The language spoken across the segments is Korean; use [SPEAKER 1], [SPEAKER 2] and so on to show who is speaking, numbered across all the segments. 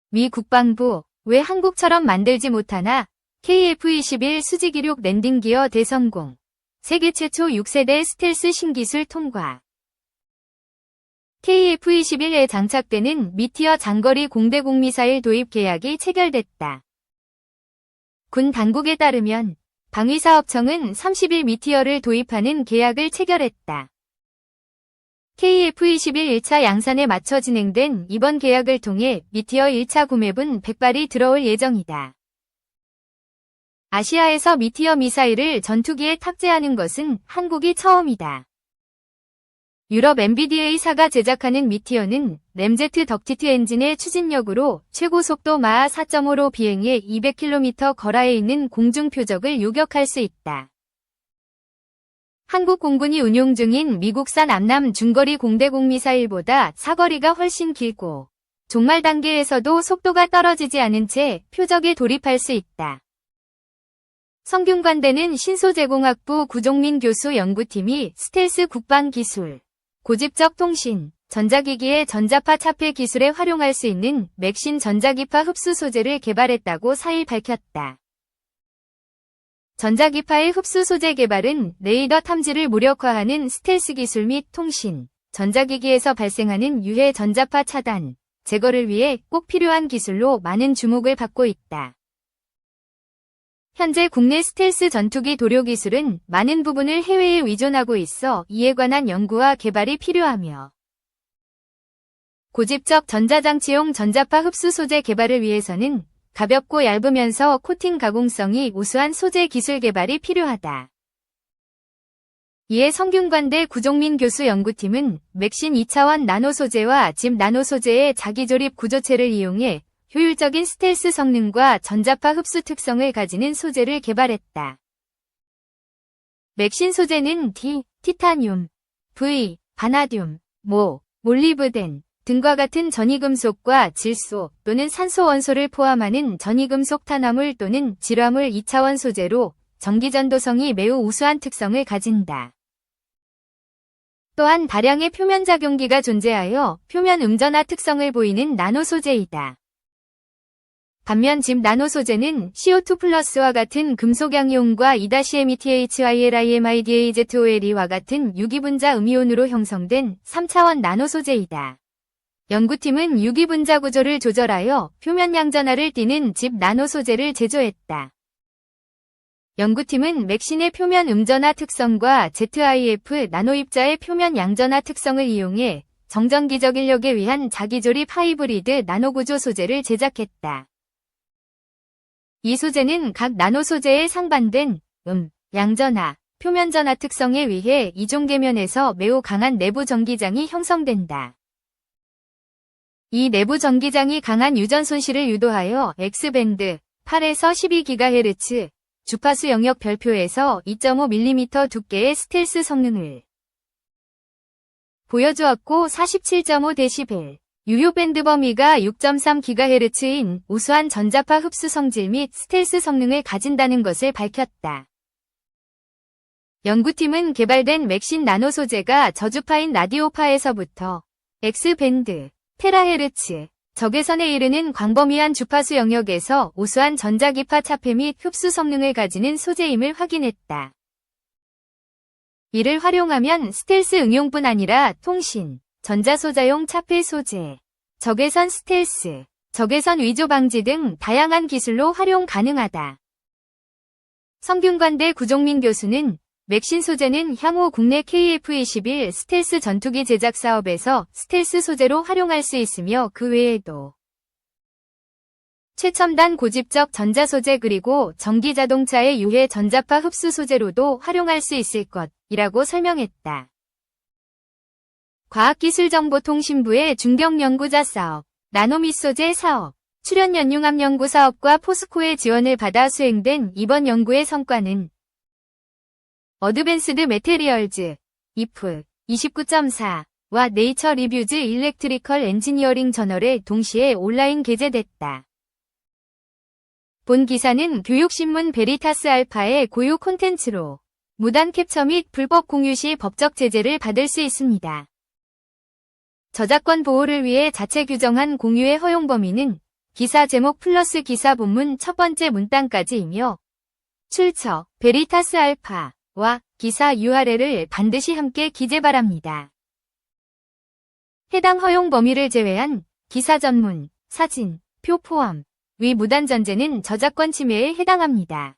[SPEAKER 1] 미 국방부, 왜 한국처럼 만들지 못하나? KF-21 수직이륙 랜딩기어 대성공. 세계 최초 6세대 스텔스 신기술 통과. KF-21에 장착되는 미티어 장거리 공대공 미사일 도입 계약이 체결됐다. 군 당국에 따르면 방위사업청은 30일 미티어를 도입하는 계약을 체결했다. KF-21 1차 양산에 맞춰 진행된 이번 계약을 통해 미티어 1차 구매분 100발이 들어올 예정이다. 아시아에서 미티어 미사일을 전투기에 탑재하는 것은 한국이 처음이다. 유럽 MBDA사가 제작하는 미티어는 램제트 덕티트 엔진의 추진력으로 최고 속도 마하 4.5로 비행해 200km 거라에 있는 공중 표적을 요격할 수 있다. 한국 공군이 운용 중인 미국산 암람 중거리 공대공 미사일보다 사거리가 훨씬 길고 종말 단계에서도 속도가 떨어지지 않은 채 표적에 돌입할 수 있다. 성균관대는 신소재공학부 구종민 교수 연구팀이 스텔스 국방기술, 고집적 통신, 전자기기의 전자파 차폐 기술에 활용할 수 있는 맥신 전자기파 흡수 소재를 개발했다고 4일 밝혔다. 전자기파의 흡수 소재 개발은 레이더 탐지를 무력화하는 스텔스 기술 및 통신, 전자기기에서 발생하는 유해 전자파 차단, 제거를 위해 꼭 필요한 기술로 많은 주목을 받고 있다. 현재 국내 스텔스 전투기 도료 기술은 많은 부분을 해외에 의존하고 있어 이에 관한 연구와 개발이 필요하며 고집적 전자장치용 전자파 흡수 소재 개발을 위해서는 가볍고 얇으면서 코팅 가공성이 우수한 소재 기술 개발이 필요하다. 이에 성균관대 구종민 교수 연구팀은 맥신 2차원 나노 소재와 집 나노 소재의 자기조립 구조체를 이용해 효율적인 스텔스 성능과 전자파 흡수 특성을 가지는 소재를 개발했다. 맥신 소재는 D, 티타늄, V, 바나듐, 몰리브덴 등과 같은 전이금속과 질소 또는 산소 원소를 포함하는 전이금속 탄화물 또는 질화물 2차원 소재로 전기전도성이 매우 우수한 특성을 가진다. 또한 다량의 표면작용기가 존재하여 표면 음전화 특성을 보이는 나노 소재이다. 반면 집 나노 소재는 CO2+와 같은 금속양이온과 2-METHYLIMIDAZOLE와 같은 유기분자 음이온으로 형성된 3차원 나노 소재이다. 연구팀은 유기분자 구조를 조절하여 표면 양전화를 띠는 집 나노 소재를 제조했다. 연구팀은 맥신의 표면 음전화 특성과 ZIF 나노입자의 표면 양전화 특성을 이용해 정전기적 인력에 위한 자기조립 하이브리드 나노구조 소재를 제작했다. 이 소재는 각 나노 소재의 상반된 양전화, 표면전화 특성에 의해 이종 계면에서 매우 강한 내부 전기장이 형성된다. 이 내부 전기장이 강한 유전 손실을 유도하여 X밴드 8에서 12GHz 주파수 영역 별표에서 2.5mm 두께의 스텔스 성능을 보여주었고 47.5dB 유효 밴드 범위가 6.3GHz인 우수한 전자파 흡수 성질 및 스텔스 성능을 가진다는 것을 밝혔다. 연구팀은 개발된 맥신 나노 소재가 저주파인 라디오파에서부터 X밴드, 테라헤르츠, 적외선에 이르는 광범위한 주파수 영역에서 우수한 전자기파 차폐 및 흡수 성능을 가지는 소재임을 확인했다. 이를 활용하면 스텔스 응용뿐 아니라 통신, 전자소자용 차폐 소재, 적외선 스텔스, 적외선 위조 방지 등 다양한 기술로 활용 가능하다. 성균관대 구종민 교수는 맥신 소재는 향후 국내 KF-21 스텔스 전투기 제작 사업에서 스텔스 소재로 활용할 수 있으며 그 외에도 최첨단 고집적 전자소재 그리고 전기자동차의 유해 전자파 흡수 소재로도 활용할 수 있을 것이라고 설명했다. 과학기술정보통신부의 중경연구자 사업, 나노미소재 사업, 출연연융합 연구 사업과 포스코의 지원을 받아 수행된 이번 연구의 성과는 어드밴스드 메테리얼즈, IF 29.4와 네이처 리뷰즈 일렉트리컬 엔지니어링 저널에 동시에 온라인 게재됐다. 본 기사는 교육신문 베리타스 알파의 고유 콘텐츠로 무단 캡처 및 불법 공유 시 법적 제재를 받을 수 있습니다. 저작권 보호를 위해 자체 규정한 공유의 허용 범위는 기사 제목 플러스 기사 본문 첫 번째 문단까지이며 출처 베리타스 알파와 기사 URL을 반드시 함께 기재 바랍니다. 해당 허용 범위를 제외한 기사 전문, 사진, 표 포함 위 무단 전제는 저작권 침해에 해당합니다.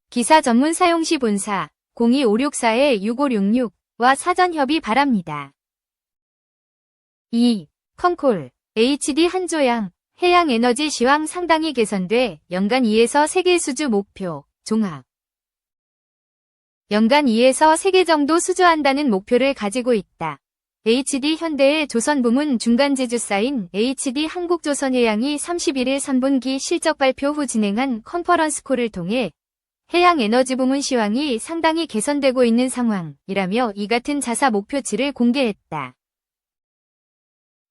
[SPEAKER 1] 기사 전문 사용 시 본사 02564-6566와 사전 협의 바랍니다. 2. 컴콜 HD 한조양 해양에너지 시황 상당히 개선돼 연간 2에서 3개 수주 목표 종합 연간 2에서 3개 정도 수주한다는 목표를 가지고 있다. HD 현대의 조선부문 중간지주사인 HD 한국조선해양이 31일 3분기 실적 발표 후 진행한 컨퍼런스콜을 통해 해양에너지 부문 시황이 상당히 개선되고 있는 상황이라며 이 같은 자사 목표치를 공개했다.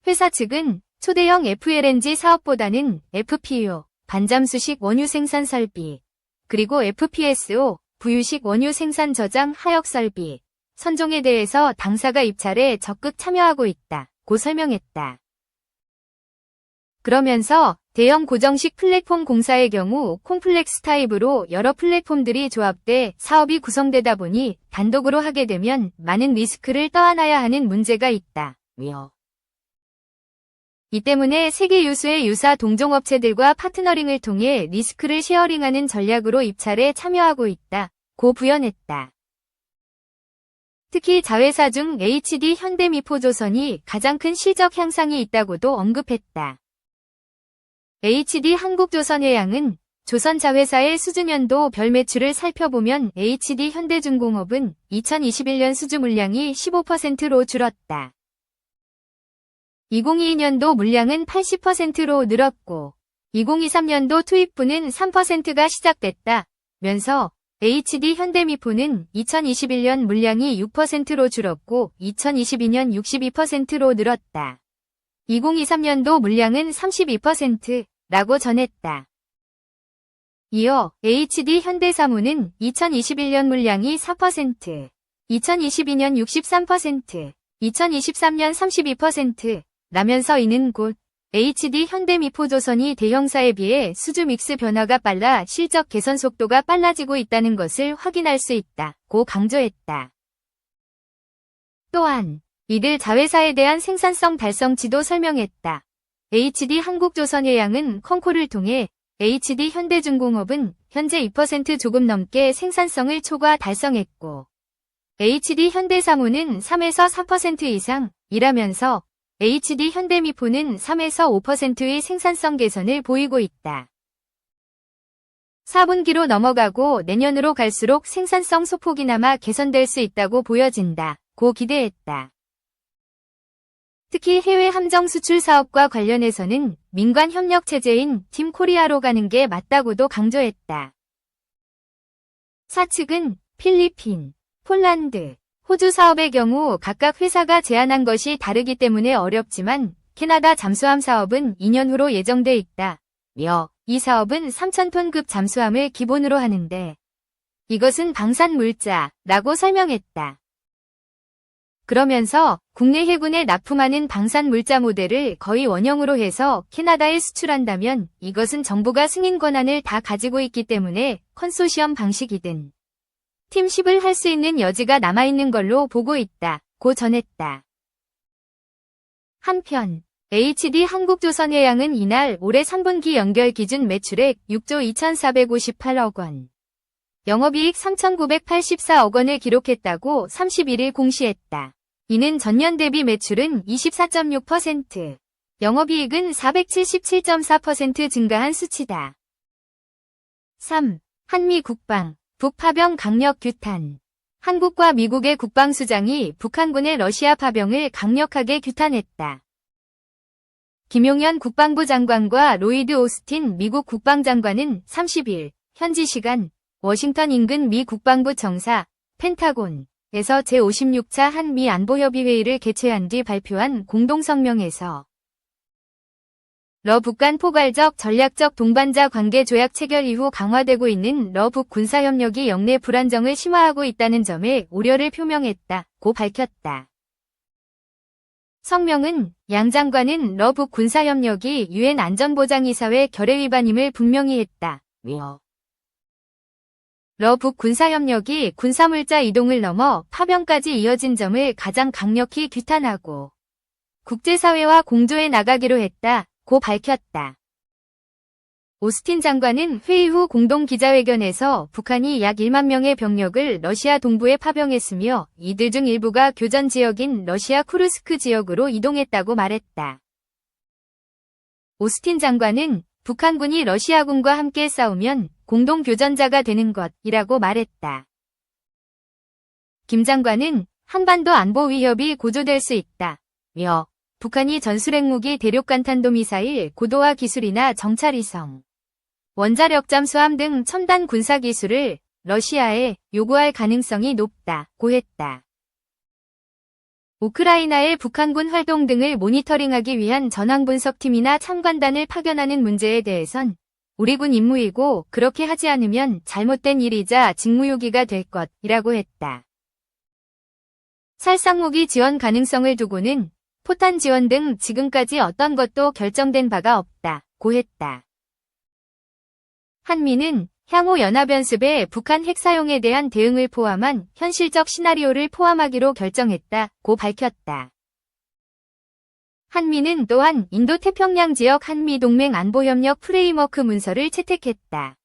[SPEAKER 1] 회사 측은 초대형 FLNG 사업보다는 FPU, 반잠수식 원유 생산 설비, 그리고 FPSO, 부유식 원유 생산 저장 하역 설비, 선종에 대해서 당사가 입찰에 적극 참여하고 있다고 설명했다. 그러면서 대형 고정식 플랫폼 공사의 경우 콤플렉스 타입으로 여러 플랫폼들이 조합돼 사업이 구성되다 보니 단독으로 하게 되면 많은 리스크를 떠안아야 하는 문제가 있다며. 이 때문에 세계 유수의 유사 동종업체들과 파트너링을 통해 리스크를 쉐어링하는 전략으로 입찰에 참여하고 있다고 부연했다. 특히 자회사 중 HD 현대미포조선이 가장 큰 실적 향상이 있다고도 언급했다. HD 한국조선해양은 조선 자회사의 수주년도 별 매출을 살펴보면 HD 현대중공업은 2021년 수주 물량이 15%로 줄었다. 2022년도 물량은 80%로 늘었고 2023년도 투입부는 3%가 시작됐다면서 HD 현대미포는 2021년 물량이 6%로 줄었고 2022년 62%로 늘었다. 2023년도 물량은 32%라고 전했다. 이어 HD 현대사무는 2021년 물량이 4%, 2022년 63%, 2023년 32% 라면서 이는 곧 HD 현대미포조선이 대형사에 비해 수주 믹스 변화가 빨라 실적 개선 속도가 빨라지고 있다는 것을 확인할 수 있다고 강조했다. 또한 이들 자회사에 대한 생산성 달성치도 설명했다. HD 한국조선해양은 컴콜을 통해 HD 현대중공업은 현재 2% 조금 넘게 생산성을 초과 달성했고 HD 현대사무는 3에서 4% 이상이라면서 HD 현대미포는 3에서 5%의 생산성 개선을 보이고 있다. 4분기로 넘어가고 내년으로 갈수록 생산성 소폭이나마 개선될 수 있다고 보여진다고 기대했다. 특히 해외 함정 수출 사업과 관련해서는 민관 협력 체제인 팀 코리아로 가는 게 맞다고도 강조했다. 사측은 필리핀, 폴란드, 호주 사업의 경우 각각 회사가 제안한 것이 다르기 때문에 어렵지만 캐나다 잠수함 사업은 2년 후로 예정돼 있다며 이 사업은 3,000톤급 잠수함을 기본으로 하는데 이것은 방산물자라고 설명했다. 그러면서 국내 해군에 납품하는 방산물자 모델을 거의 원형으로 해서 캐나다에 수출한다면 이것은 정부가 승인 권한을 다 가지고 있기 때문에 컨소시엄 방식이든 팀십을 할 수 있는 여지가 남아있는 걸로 보고 있다고 전했다. 한편 HD 한국조선해양은 이날 올해 3분기 연결 기준 매출액 6조 2,458억 원, 영업이익 3,984억 원을 기록했다고 31일 공시했다. 이는 전년 대비 매출은 24.6%, 영업이익은 477.4% 증가한 수치다. 3. 한미 국방 북파병 강력 규탄. 한국과 미국의 국방수장이 북한군의 러시아 파병을 강력하게 규탄했다. 김용현 국방부 장관과 로이드 오스틴 미국 국방장관은 30일 현지 시간 워싱턴 인근 미 국방부 청사 펜타곤에서 제56차 한미 안보협의회의를 개최한 뒤 발표한 공동성명에서 러북간 포괄적 전략적 동반자 관계 조약 체결 이후 강화되고 있는 러북 군사협력이 영내 불안정을 심화하고 있다는 점에 우려를 표명했다고 밝혔다. 성명은 양 장관은 러북 군사협력이 유엔 안전보장이사회 결의 위반임을 분명히 했다. 러북 군사협력이 군사물자 이동을 넘어 파병까지 이어진 점을 가장 강력히 규탄하고 국제사회와 공조해 나가기로 했다고 밝혔다. 오스틴 장관은 회의 후 공동 기자회견에서 북한이 약 1만 명의 병력을 러시아 동부에 파병했으며 이들 중 일부가 교전 지역인 러시아 쿠르스크 지역으로 이동했다고 말했다. 오스틴 장관은 북한군이 러시아군과 함께 싸우면 공동 교전자가 되는 것이라고 말했다. 김 장관은 한반도 안보 위협이 고조될 수 있다며 북한이 전술핵무기 대륙간탄도미사일 고도화 기술이나 정찰위성, 원자력 잠수함 등 첨단 군사기술을 러시아에 요구할 가능성이 높다고 했다. 우크라이나의 북한군 활동 등을 모니터링하기 위한 전황분석팀이나 참관단을 파견하는 문제에 대해선 우리 군 임무이고 그렇게 하지 않으면 잘못된 일이자 직무유기가 될 것이라고 했다. 살상무기 지원 가능성을 두고는 포탄 지원 등 지금까지 어떤 것도 결정된 바가 없다고 했다. 한미는 향후 연합연습에 북한 핵 사용에 대한 대응을 포함한 현실적 시나리오를 포함하기로 결정했다고 밝혔다. 한미는 또한 인도태평양 지역 한미동맹 안보협력 프레임워크 문서를 채택했다.